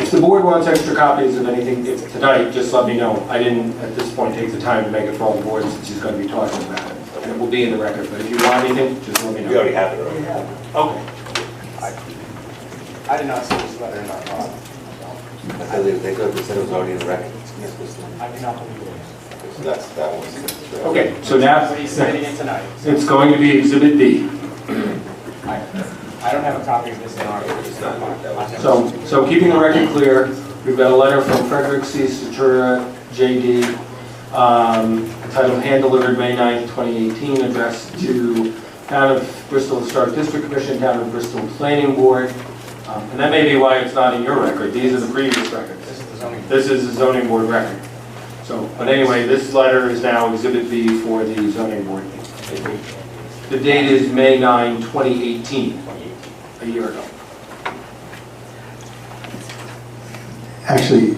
If the board wants extra copies of anything tonight, just let me know. I didn't, at this point, take the time to make it for all the boards since he's going to be talking about it. And it will be in the record, but if you want anything, just let me know. We already have it, right? Okay. I did not see this letter in our file. I thought they said it was already in the record. I do not believe it is. So that's that one. Okay, so now But he's submitting it tonight. it's going to be Exhibit D. I don't have a copy of this in our. It's not marked that way. So keeping the record clear, we've got a letter from Frederick C. Stachura, J.D., entitled hand-delivered May 9th, 2018, addressed to Town of Bristol Historic District Commission, Town of Bristol Planning Board. And that may be why it's not in your record. These are the previous records. This is the zoning. This is the zoning board record. So, but anyway, this letter is now Exhibit B for the zoning board. The date is May 9, 2018, a year ago. Actually,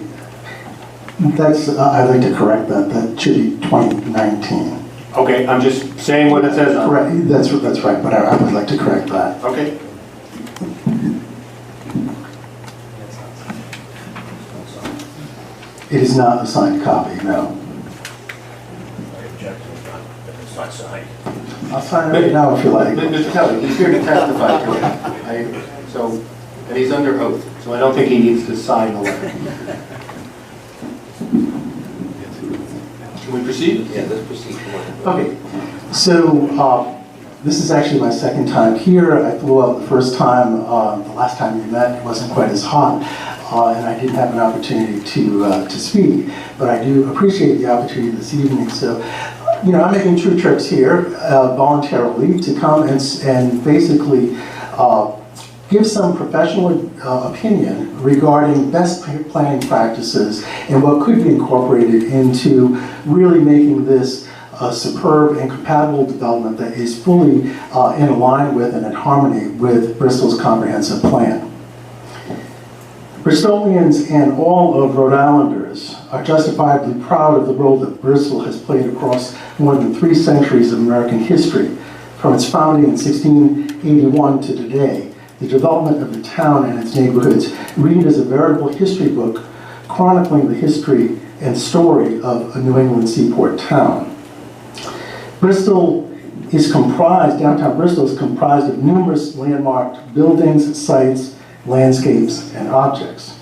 that's, I'd like to correct that. That should be 2019. Okay, I'm just saying what it says on it. Correct, that's right, but I would like to correct that. Okay. It is not a signed copy, no. It's not signed. I'll sign it right now if you like. Mr. Kelly, he's here to testify to it. And he's under oath, so I don't think he needs to sign the letter. Can we proceed? Yeah, let's proceed. Come on. Okay, so this is actually my second time here. I flew out the first time, the last time we met, it wasn't quite as hot, and I didn't have an opportunity to speak, but I do appreciate the opportunity this evening. So, you know, I'm making 2 trips here voluntarily to come and basically give some professional opinion regarding best planning practices and what could be incorporated into really making this a superb and compatible development that is fully in line with and in harmony with Bristol's comprehensive plan. Bristolians and all of Rhode Islanders are justifiably proud of the role that Bristol has played across more than 3 centuries of American history, from its founding in 1681 to today. The development of the town and its neighborhoods read as a veritable history book chronicling the history and story of a New England seaport town. Bristol is comprised, downtown Bristol is comprised of numerous landmarked buildings, sites, landscapes, and objects.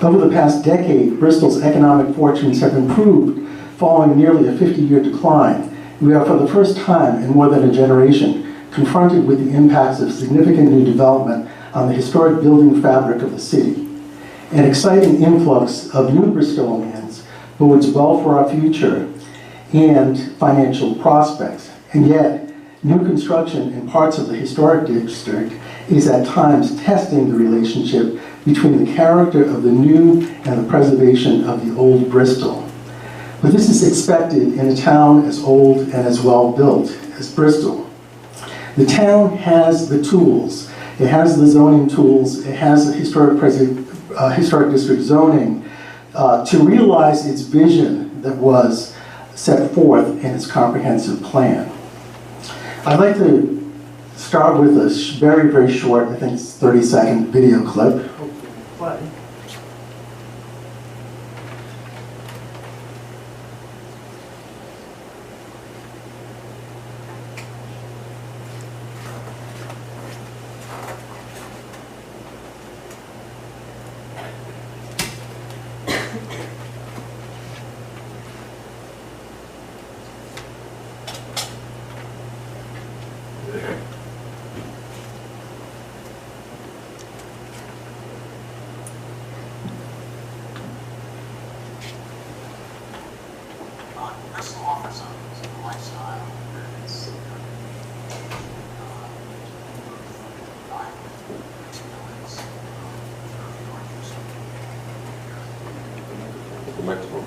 Over the past decade, Bristol's economic fortunes have improved following nearly a 50-year decline. We are for the first time in more than a generation confronted with the impacts of significant new development on the historic building fabric of the city. An exciting influx of new Bristolians bodes well for our future and financial prospects. And yet, new construction in parts of the historic district is at times testing the relationship between the character of the new and the preservation of the old Bristol. But this is expected in a town as old and as well built as Bristol. The town has the tools. It has the zoning tools. It has the historic district zoning to realize its vision that was set forth in its comprehensive plan. I'd like to start with a very, very short, I think it's 30-second video clip. The microphone.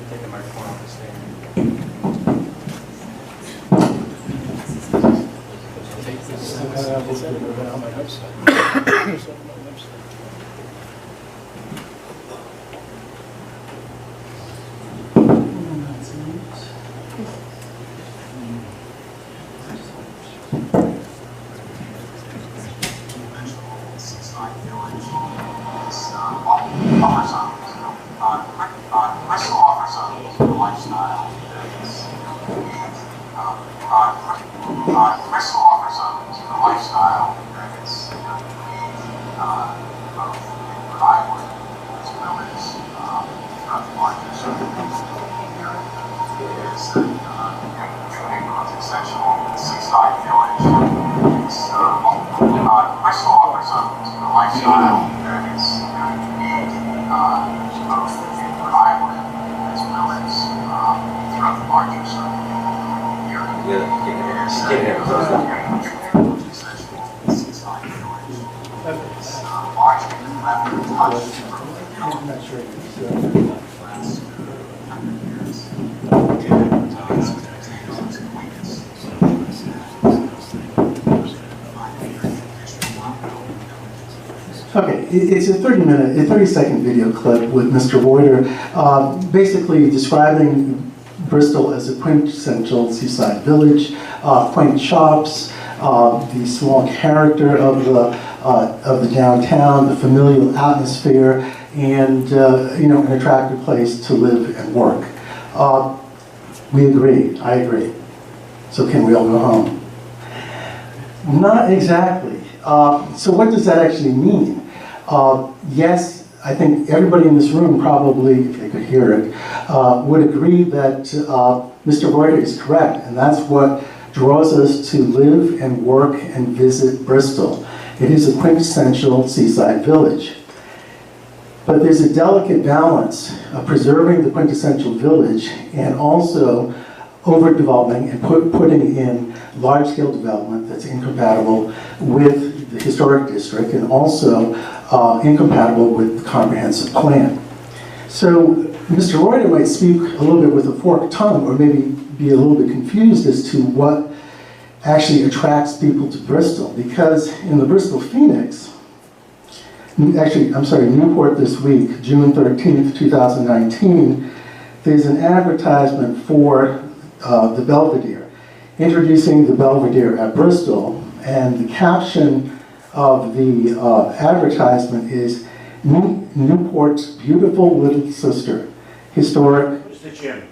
Take the microphone off the stand. Bristol offers a lifestyle that is unique, both in Rhode Island as well as throughout the larger surrounding area. It is a neighborhood's exceptional seaside village. Bristol offers a lifestyle that is unique, both in Rhode Island as well as throughout the larger surrounding area. I'm not sure. Okay, it's a 30-second video clip with Mr. Reuter, basically describing Bristol as a quintessential seaside village, quaint shops, the small character of the downtown, the familial atmosphere, and an attractive place to live and work. We agree. I agree. So can we all go home? Not exactly. So what does that actually mean? Yes, I think everybody in this room probably, if they could hear it, would agree that Mr. Reuter is correct, and that's what draws us to live and work and visit Bristol. It is a quintessential seaside village. But there's a delicate balance of preserving the quintessential village and also overdeveloping and putting in large-scale development that's incompatible with the historic district and also incompatible with the comprehensive plan. So Mr. Reuter might speak a little bit with a forked tongue or maybe be a little bit confused as to what actually attracts people to Bristol, because in the Bristol Phoenix, actually, I'm sorry, Newport this week, June 13th, 2019, there's an advertisement for the Belvedere, introducing the Belvedere at Bristol, and the caption of the advertisement is Newport's beautiful little sister, historic Mr. Chairman,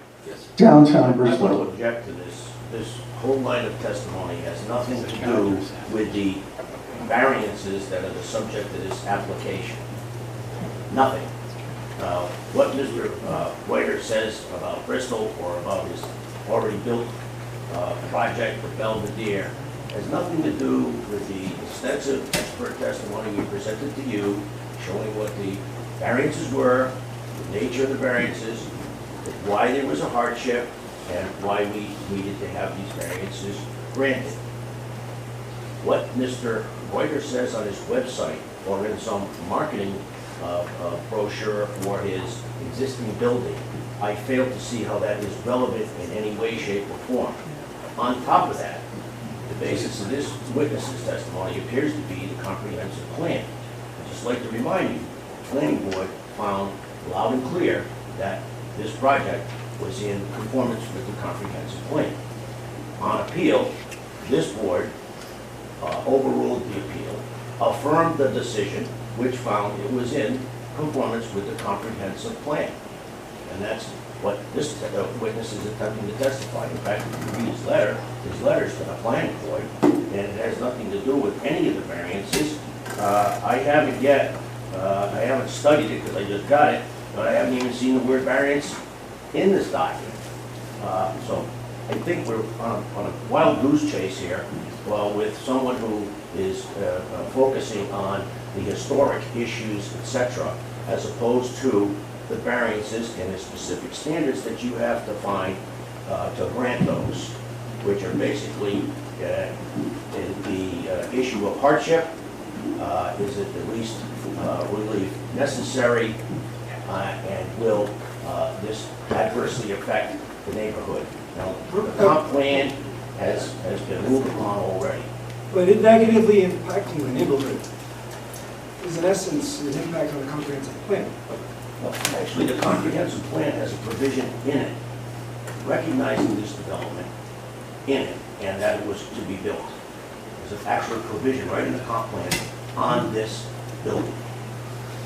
downtown I want Bristol. to object to this. This whole line of testimony has nothing to do with the variances that are the subject of this application. Nothing. What Mr. Reuter says about Bristol or about his already built project for Belvedere has nothing to do with the extensive expert testimony we presented to you, showing what the variances were, the nature of the variances, why there was a hardship, and why we needed to have these variances granted. What Mr. Reuter says on his website or in some marketing brochure for his existing building, I fail to see how that is relevant in any way, shape, or form. On top of that, the basis of this witness's testimony appears to be the comprehensive plan. I'd just like to remind you, the planning board found loud and clear that this project was in conformance with the comprehensive plan. On appeal, this board overruled the appeal, affirmed the decision, which found it was in conformance with the comprehensive plan. And that's what this witness is attempting to testify. In fact, if you read his letters to the planning board, and it has nothing to do with any of the variances. I haven't yet, I haven't studied it because I just got it, but I haven't even seen the word variance in this document. So I think we're on a wild goose chase here, well, with someone who is focusing on the historic issues, etc., as opposed to the variances and the specific standards that you have to find to grant those, which are basically in the issue of hardship. Is it the least relief necessary, and will this adversely affect the neighborhood? Now, the comp plan has been moved upon already. But it negatively impacting the neighborhood is in essence an impact on the comprehensive plan. Well, actually, the comprehensive plan has a provision in it recognizing this development in it, and that it was to be built. There's an actual provision right in the comp plan on this building.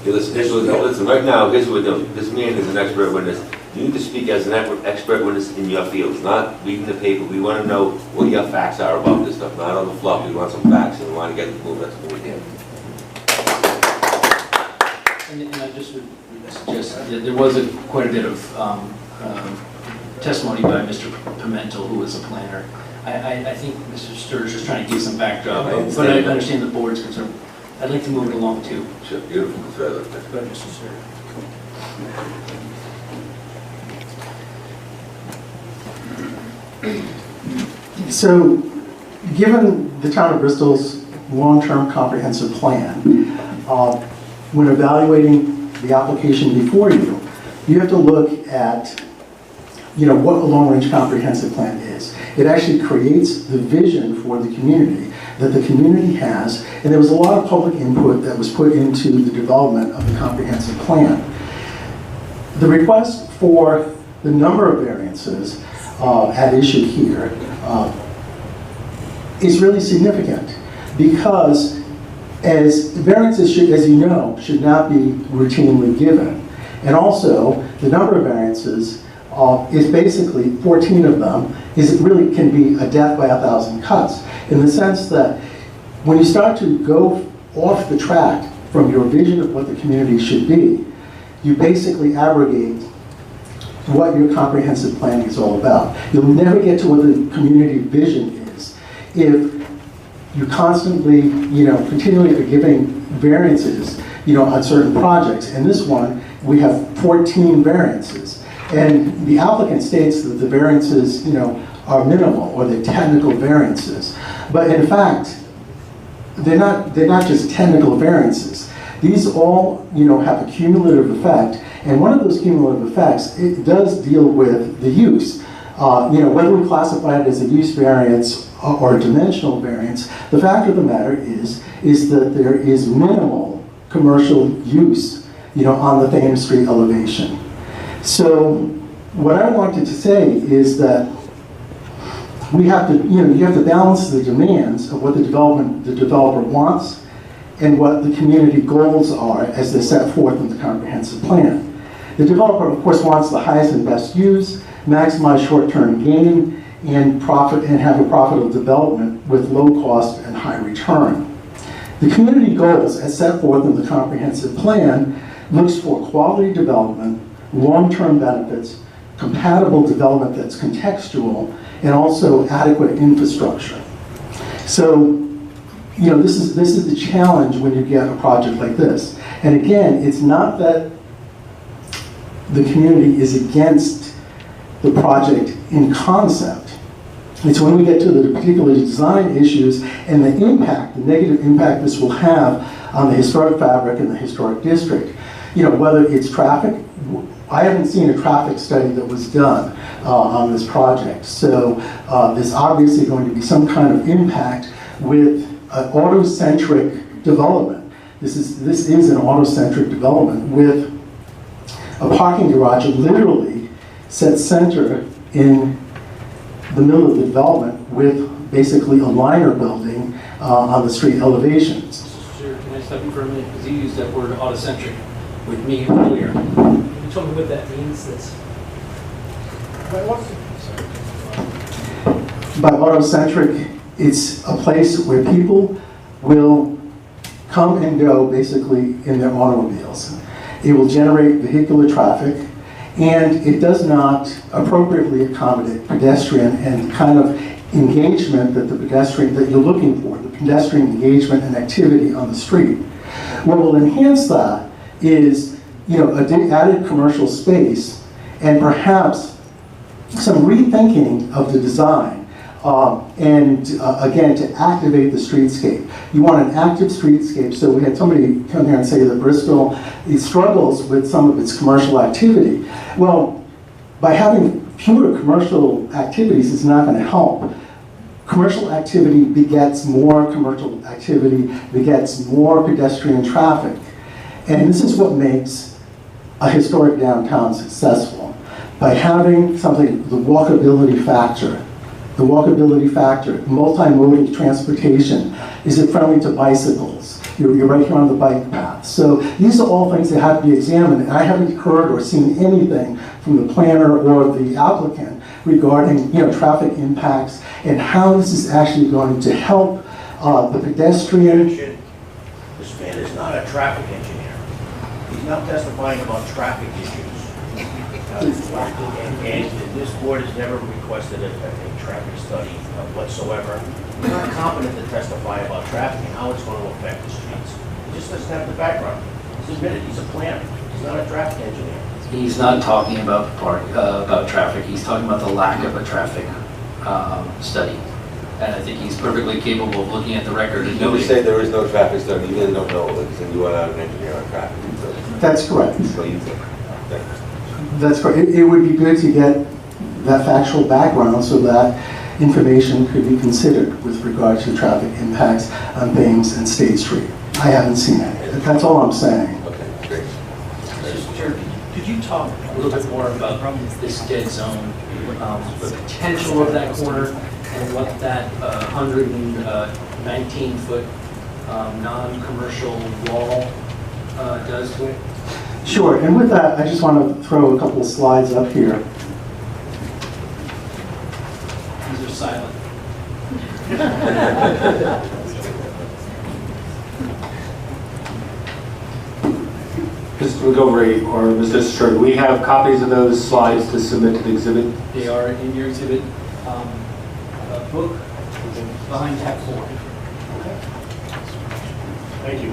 Listen, right now, here's what this man is an expert witness. You need to speak as an expert witness in your field, not reading the paper. We want to know what your facts are about this stuff, not on the fluff. We want some facts and we want to get this moving. That's what we can. And I just would suggest that there was quite a bit of testimony by Mr. Pimentel, who was a planner. I think Mr. Sturge is trying to give some backdrop, but I understand the board's concern. I'd like to move it along too. Sure, beautiful. Go ahead, Mr. Sturge. So, given the town of Bristol's long-term comprehensive plan, when evaluating the application before you, you have to look at, what a long-range comprehensive plan is. It actually creates the vision for the community that the community has, and there was a lot of public input that was put into the development of the comprehensive plan. The request for the number of variances at issue here is really significant because as variances, as you know, should not be routinely given. And also, the number of variances is basically 14 of them, really can be a death by 1,000 cuts, in the sense that when you start to go off the track from your vision of what the community should be, you basically abrogate what your comprehensive planning is all about. You'll never get to what the community vision is if you constantly, continually are giving variances, on certain projects. In this one, we have 14 variances. And the applicant states that the variances, are minimal or they're technical variances. But in fact, they're not just technical variances. These all, have a cumulative effect. And one of those cumulative effects, it does deal with the use. Whether we classify it as a use variance or a dimensional variance, the fact of the matter is that there is minimal commercial use, on the Thames Street elevation. So what I wanted to say is that we have to, you have to balance the demands of what the developer wants and what the community goals are as they're set forth in the comprehensive plan. The developer, of course, wants the highest and best use, maximize short-term gain, and have a profitable development with low cost and high return. The community goals, as set forth in the comprehensive plan, looks for quality development, long-term benefits, compatible development that's contextual, and also adequate infrastructure. So, this is the challenge when you get a project like this. And again, it's not that the community is against the project in concept. It's when we get to the particular design issues and the impact, the negative impact this will have on the historic fabric and the historic district. Whether it's traffic, I haven't seen a traffic study that was done on this project. So there's obviously going to be some kind of impact with an auto-centric development. This is an auto-centric development with a parking garage that set center in the middle of the development with basically a liner building on the street elevations. Sure, can I stop you for a minute? Because you used that word autocentric with me earlier. Can you tell me what that means? By autocentric, it's a place where people will come and go basically in their automobiles. It will generate vehicular traffic, and it does not appropriately accommodate pedestrian and kind of engagement that you're looking for, the pedestrian engagement and activity on the street. What will enhance that is, added commercial space and perhaps some rethinking of the design. Again, to activate the streetscape. You want an active streetscape, so we had somebody come here and say that Bristol struggles with some of its commercial activity. Well, by having fewer commercial activities is not going to help. Commercial activity begets more commercial activity, begets more pedestrian traffic. And this is what makes a historic downtown successful. By having something, the walkability factor, multimodal transportation. Is it friendly to bicycles? You're right here on the bike path. So these are all things that have to be examined. And I haven't heard or seen anything from the planner or the applicant regarding, traffic impacts and how this is actually going to help the pedestrian. This man is not a traffic engineer. He's not testifying about traffic issues. And this board has never requested a traffic study whatsoever. He's not competent to testify about traffic and how it's going to affect the streets. He just doesn't have the background. He's admitted he's a planner. He's not a traffic engineer. He's not talking about about traffic, he's talking about the lack of a traffic study. And I think he's perfectly capable of looking at the record and You noting. say there is no traffic study, you really don't know, because you are not an engineer on traffic. So That's correct. so you think. Thanks. That's correct. It would be good to get that factual background so that information could be considered with regard to traffic impacts on Thames and State Street. I haven't seen it. That's all I'm saying. Okay, great. Mr. Chair, could you talk a little bit more about this dead zone, the potential of that corner, and what that 119-foot non-commercial wall does to it? Sure, and with that, I just want to throw a couple of slides up here. These are silent. Mr. McGilvery or Mr. Stachura, do we have copies of those slides to submit to the exhibit? They are in your exhibit book behind tab 4. Thank you.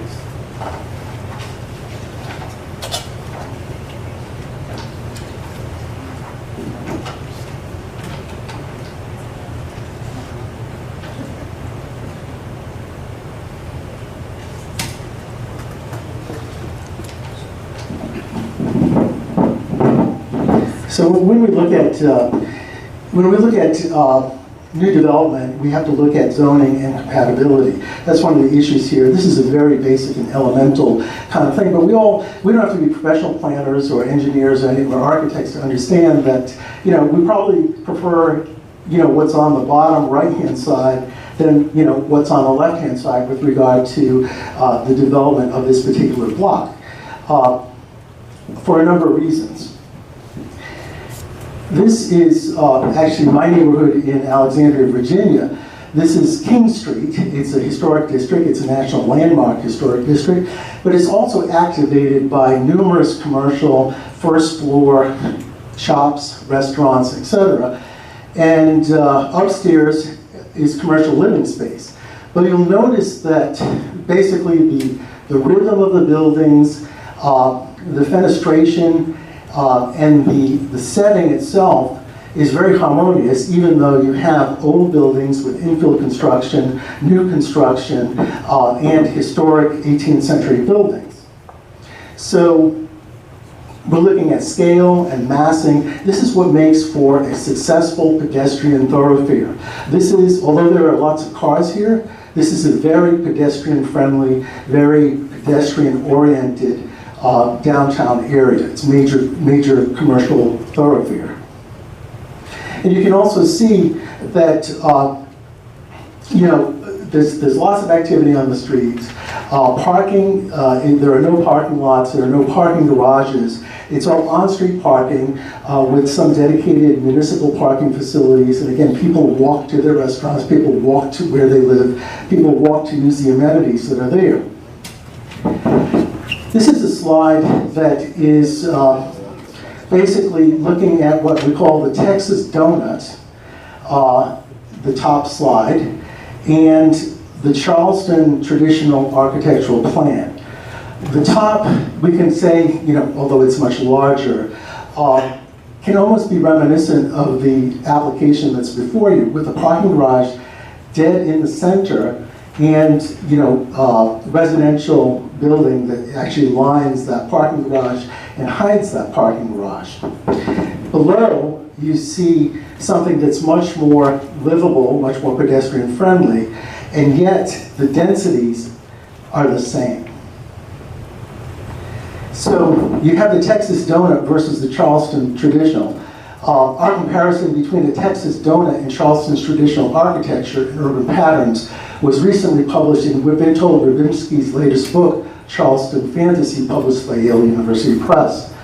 So when we look at new development, we have to look at zoning and compatibility. That's one of the issues here. This is a very basic and elemental kind of thing, but we don't have to be professional planners or engineers or architects to understand that, we probably prefer, what's on the bottom right-hand side than, what's on the left-hand side with regard to the development of this particular block, for a number of reasons. This is actually my neighborhood in Alexandria, Virginia. This is King Street. It's a historic district. It's a national landmark historic district, but it's also activated by numerous commercial first floor shops, restaurants, etc. And upstairs is commercial living space. But you'll notice that basically the rhythm of the buildings, the fenestration, and the setting itself is very harmonious, even though you have old buildings with infill construction, new construction, and historic 18th century buildings. So we're looking at scale and massing. This is what makes for a successful pedestrian thoroughfare. This is, although there are lots of cars here, this is a very pedestrian-friendly, very pedestrian-oriented downtown area. It's major commercial thoroughfare. And you can also see that there's lots of activity on the streets. Parking, there are no parking lots, there are no parking garages. It's all on-street parking with some dedicated municipal parking facilities. And again, people walk to their restaurants, people walk to where they live, people walk to use the amenities that are there. This is a slide that is basically looking at what we call the Texas Donut, the top slide, and the Charleston traditional architectural plan. The top, we can say, although it's much larger, can almost be reminiscent of the application that's before you, with the parking garage dead in the center and residential building that actually lines that parking garage and hides that parking garage. Below, you see something that's much more livable, much more pedestrian friendly, and yet the densities are the same. So you have the Texas Donut versus the Charleston traditional. Our comparison between the Texas Donut and Charleston's traditional architecture and urban patterns was recently published in Bertold Rybinski's latest book, Charleston Fantasy, published by Yale University Press.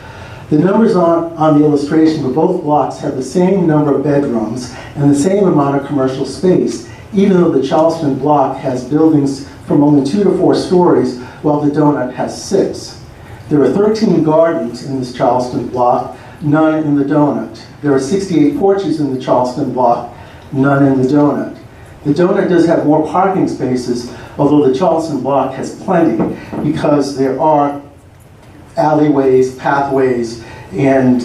The numbers on the illustration for both blocks have the same number of bedrooms and the same amount of commercial space, even though the Charleston block has buildings from only 2 to 4 stories, while the donut has 6. There are 13 gardens in this Charleston block, none in the donut. There are 68 porches in the Charleston block, none in the donut. The donut does have more parking spaces, although the Charleston block has plenty, because there are alleyways, pathways, and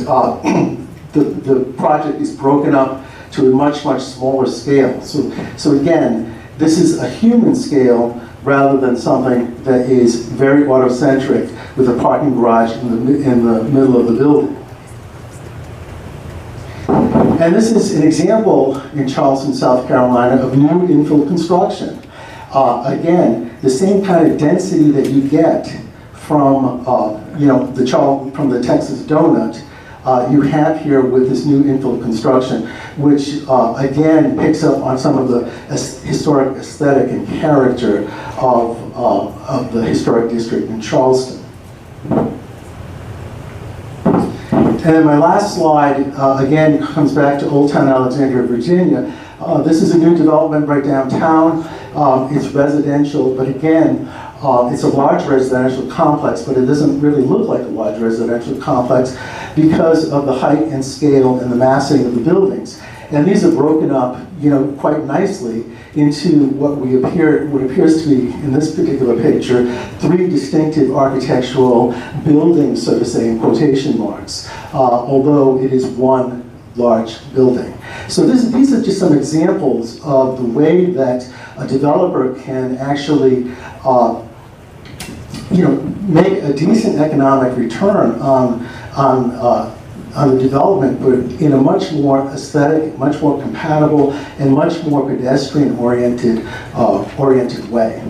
the project is broken up to a much, much smaller scale. So again, this is a human scale rather than something that is very autocentric with a parking garage in the middle of the building. And this is an example in Charleston, South Carolina, of new infill construction. Again, the same kind of density that you get from from the Texas donut, you have here with this new infill construction, which again picks up on some of the historic aesthetic and character of the historic district in Charleston. And then my last slide, again, comes back to Old Town Alexandria, Virginia. This is a new development right downtown. It's residential, but again, it's a large residential complex, but it doesn't really look like a large residential complex because of the height and scale and the massing of the buildings. And these are broken up, quite nicely into what appears to be, in this particular picture, 3 distinctive architectural buildings, so to say, in quotation marks, although it is one large building. So these are just some examples of the way that a developer can actually make a decent economic return on the development, but in a much more aesthetic, much more compatible, and much more pedestrian-oriented way.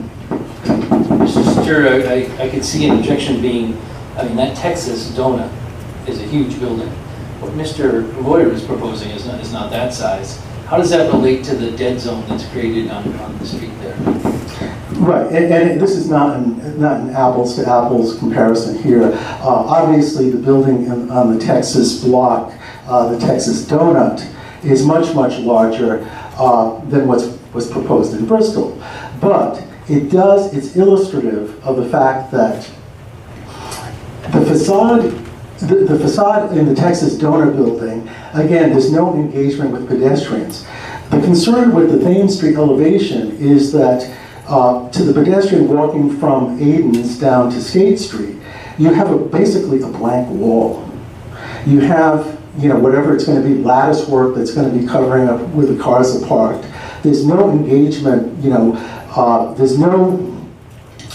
Mr. Stachura, I could see an objection being, that Texas donut is a huge building. What Mr. Boyer is proposing is not that size. How does that relate to the dead zone that's created on the street there? Right, and this is not an apples to apples comparison here. Obviously, the building on the Texas block, the Texas donut, is much, much larger than what's proposed in Bristol. But it's illustrative of the fact that the facade in the Texas donut building, again, there's no engagement with pedestrians. The concern with the Thames Street elevation is that to the pedestrian walking from Aiden's down to State Street, you have basically a blank wall. You have, whatever it's going to be, lattice work that's going to be covering up where the cars are parked. There's no engagement, there's no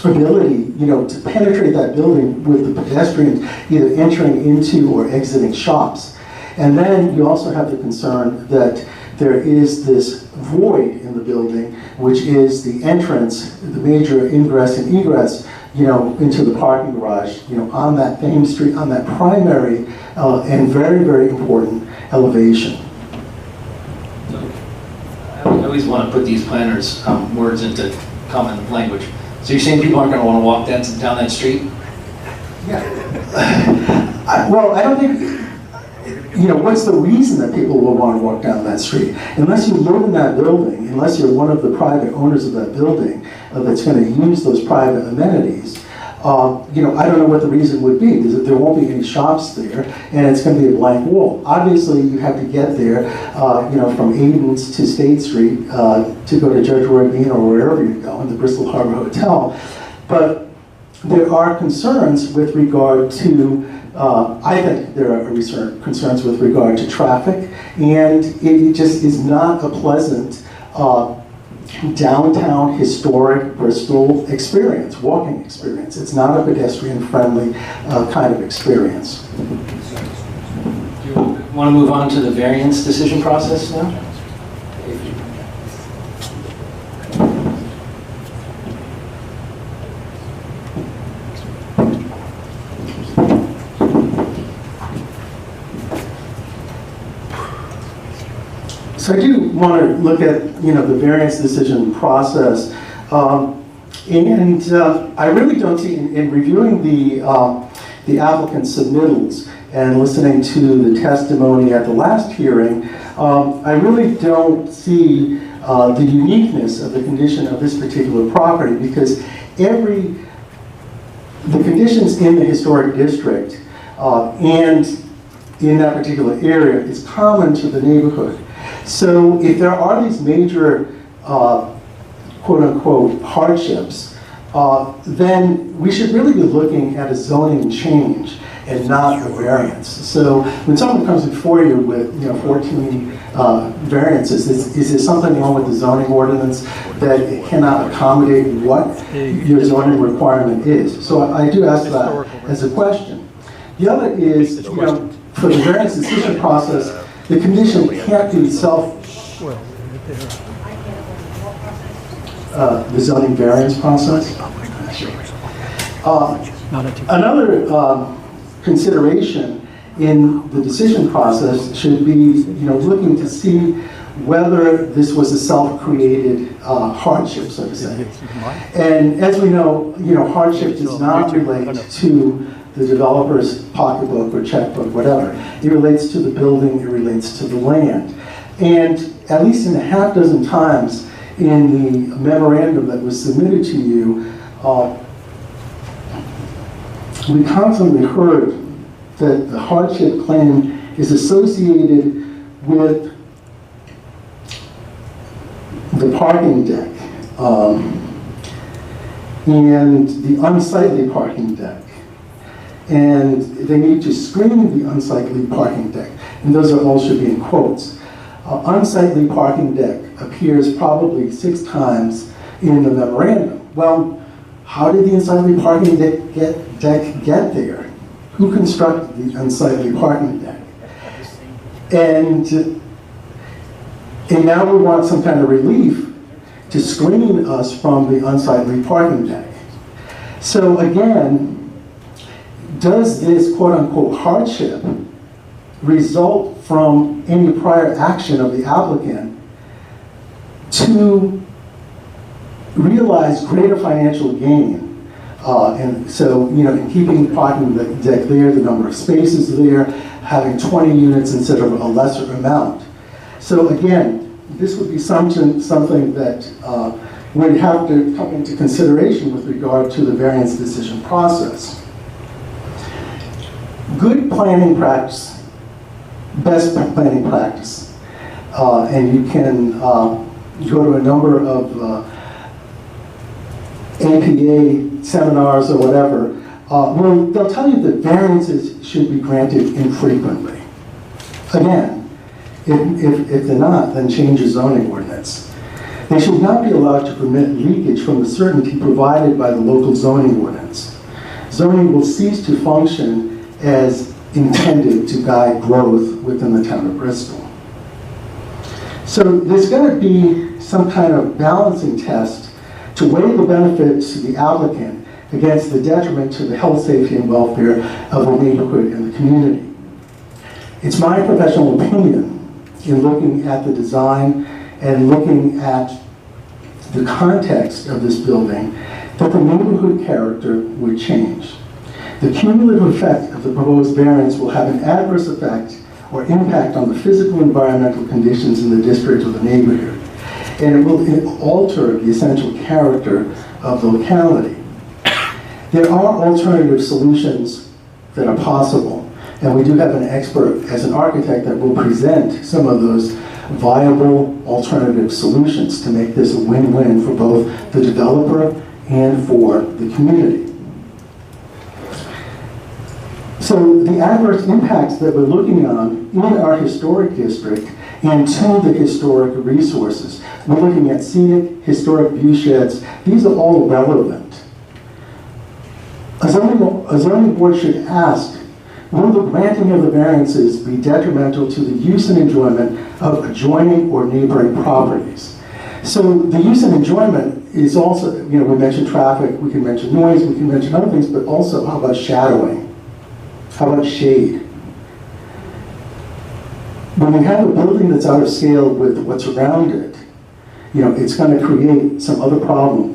ability, to penetrate that building with the pedestrians either entering into or exiting shops. And then you also have the concern that there is this void in the building, which is the entrance, the major ingress and egress, into the parking garage, on that Thames Street, on that primary and very, very important elevation. I always want to put these planners' words into common language. So you're saying people aren't going to want to walk down that street? Yeah. Well, I don't think, what's the reason that people will want to walk down that street? Unless you live in that building, unless you're one of the private owners of that building that's going to use those private amenities, I don't know what the reason would be, because there won't be any shops there, and it's going to be a blank wall. Obviously, you have to get there, from Aiden's to State Street to go to Judge Roy Bean or wherever you go, in the Bristol Harbor Hotel. But there are concerns with regard to, I think there are concerns with regard to traffic, and it just is not a pleasant downtown historic Bristol experience, walking experience. It's not a pedestrian-friendly kind of experience. Do you want to move on to the variance decision process now? So I do want to look at, the variance decision process, and I really don't see in reviewing the applicant's submittals and listening to the testimony at the last hearing, I really don't see the uniqueness of the condition of this particular property, because the conditions in the historic district and in that particular area is common to the neighborhood. So if there are these major quote-unquote hardships, then we should really be looking at a zoning change and not a variance. So when someone comes before you with 14 variances, is there something wrong with the zoning ordinance that it cannot accommodate what your zoning requirement is? So I do ask that as a question. The other is, for the variance decision process, the condition can't be the zoning variance process. Another consideration in the decision process should be, looking to see whether this was a self-created hardship, so to say. And as we know, hardship does not relate to the developer's pocketbook or checkbook, whatever. It relates to the building, it relates to the land. And at least in a half dozen times in the memorandum that was submitted to you, we constantly heard that the hardship claim is associated with the parking deck and the unsightly parking deck. And they need to screen the unsightly parking deck. And those all should be in quotes. Unsightly parking deck appears probably 6 times in the memorandum. Well, how did the unsightly parking deck get there? Who constructed the unsightly parking deck? And now we want some kind of relief to screen us from the unsightly parking deck. So again, does this quote-unquote hardship result from any prior action of the applicant to realize greater financial gain? And so, in keeping the parking deck there, the number of spaces there, having 20 units instead of a lesser amount. So again, this would be something that would have to come into consideration with regard to the variance decision process. Good planning practice, best planning practice, and you can go to a number of APA seminars or whatever, where they'll tell you that variances should be granted infrequently. Again, if they're not, then change your zoning ordinance. They should not be allowed to permit leakage from the certainty provided by the local zoning ordinance. Zoning will cease to function as intended to guide growth within the town of Bristol. So there's going to be some kind of balancing test to weigh the benefits to the applicant against the detriment to the health, safety, and welfare of the neighborhood and the community. It's my professional opinion, in looking at the design and looking at the context of this building, that the neighborhood character would change. The cumulative effect of the proposed variance will have an adverse effect or impact on the physical environmental conditions in the district or the neighborhood, and it will alter the essential character of the locality. There are alternative solutions that are possible, and we do have an expert as an architect that will present some of those viable alternative solutions to make this a win-win for both the developer and for the community. So the adverse impacts that we're looking on in our historic district and to the historic resources, we're looking at scenic, historic view sheds. These are all relevant. A zoning board should ask, will the granting of the variances be detrimental to the use and enjoyment of adjoining or neighboring properties? So the use and enjoyment is also, we mentioned traffic, we can mention noise, we can mention other things, but also how about shadowing? How about shade? When you have a building that's out of scale with what's around it, it's going to create some other problems.